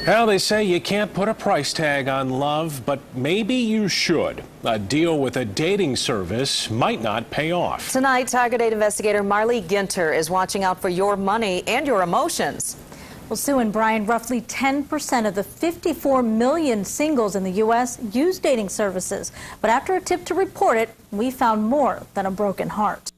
Well, they say you can't put a price tag on love, but maybe you should. A deal with a dating service might not pay off. Tonight, Tiger 8 investigator Marley Ginter is watching out for your money and your emotions. Well, Sue and Brian, roughly 10% of the 54 million singles in the U.S. use dating services. But after a tip to report it, we found more than a broken heart.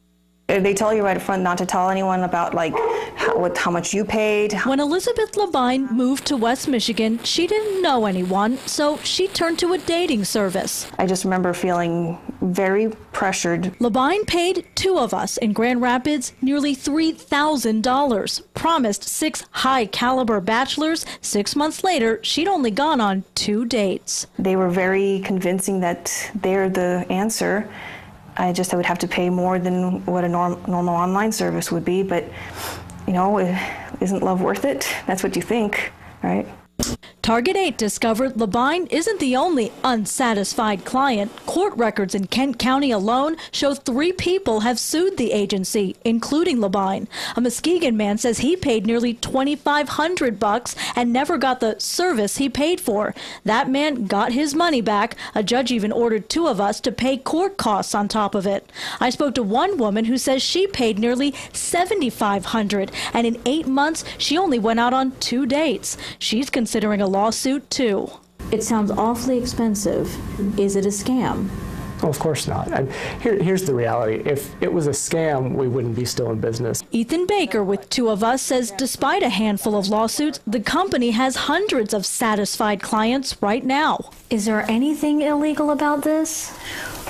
They tell you right up front not to tell anyone about how much you paid. When Elizabeth Labine moved to West Michigan, she didn't know anyone, so she turned to a dating service. I just remember feeling very pressured. Labine paid two of us in Grand Rapids nearly $3,000, promised 6 high-caliber bachelors. 6 months later, she'd only gone on 2 dates. They were very convincing that they're the answer. I would have to pay more than what a normal online service would be, but, you know, isn't love worth it? That's what you think, right? Target 8 discovered Labine isn't the only unsatisfied client. Court records in Kent County alone show 3 people have sued the agency, including Labine. A Muskegon man says he paid nearly $2,500 and never got the service he paid for. That man got his money back. A judge even ordered 2 of us to pay court costs on top of it. I spoke to one woman who says she paid nearly $7,500, and in 8 months she only went out on 2 dates. She's considering a lawsuit too. It sounds awfully expensive. Is it a scam? Oh, of course not. And here's the reality. If it was a scam, we wouldn't be still in business. Ethan Baker with 2 of us says despite a handful of lawsuits, the company has hundreds of satisfied clients right now. Is there anything illegal about this?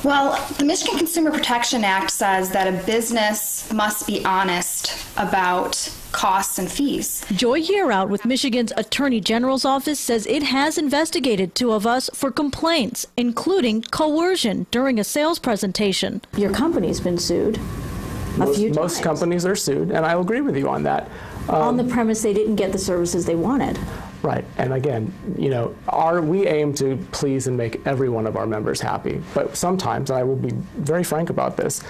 Well, the Michigan Consumer Protection Act says that a business must be honest about costs and fees. Joy Yearout with Michigan's Attorney General's office says it has investigated 2 of us for complaints, including coercion during a sales presentation. Your company's been sued a few times. Most companies are sued, and I'll agree with you on that. On the premise they didn't get the services they wanted. Right, and again, you know, we aim to please and make every one of our members happy. But sometimes, and I will be very frank about this,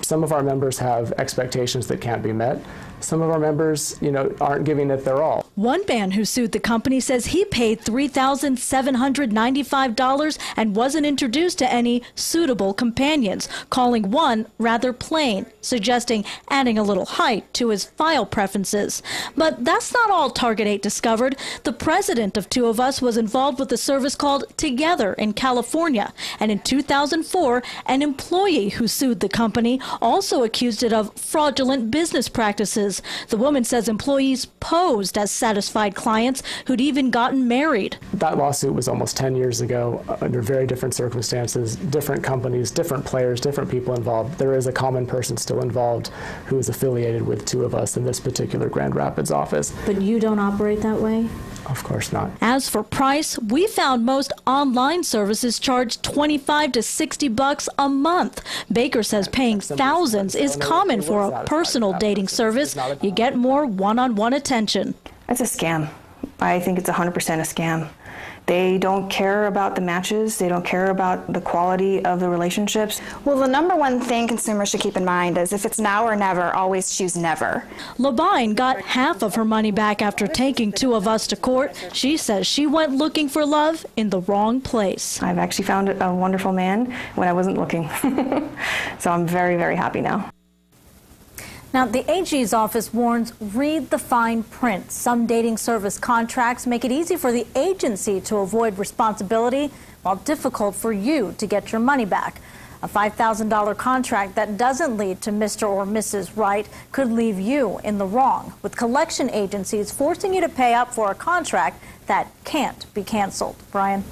some of our members have expectations that can't be met. Some of our members, you know, aren't giving it their all. One man who sued the company says he paid $3,795 and wasn't introduced to any suitable companions, calling one rather plain, suggesting adding a little height to his file preferences. But that's not all Target 8 discovered. The president of 2 of us was involved with a service called Together in California. And in 2004, an employee who sued the company also accused it of fraudulent business practices. The woman says employees posed as satisfied clients who'd even gotten married. That lawsuit was almost 10 years ago under very different circumstances, different companies, different players, different people involved. There is a common person still involved who is affiliated with 2 of us in this particular Grand Rapids office. But you don't operate that way? Of course not. As for price, we found most online services charge $25 to $60 a month. Baker says paying thousands is common for a personal dating service. You get more one-on-one attention. It's a scam. I think it's 100% a scam. They don't care about the matches. They don't care about the quality of the relationships. Well, the number one thing consumers should keep in mind is if it's now or never, always choose never. Labine got half of her money back after taking 2 of us to court. She says she went looking for love in the wrong place. I've actually found a wonderful man when I wasn't looking. So I'm very, very happy now. Now, the AG's office warns, read the fine print. Some dating service contracts make it easy for the agency to avoid responsibility, while difficult for you to get your money back. A $5,000 contract that doesn't lead to Mr. or Mrs. Right could leave you in the wrong, with collection agencies forcing you to pay up for a contract that can't be canceled. Brian?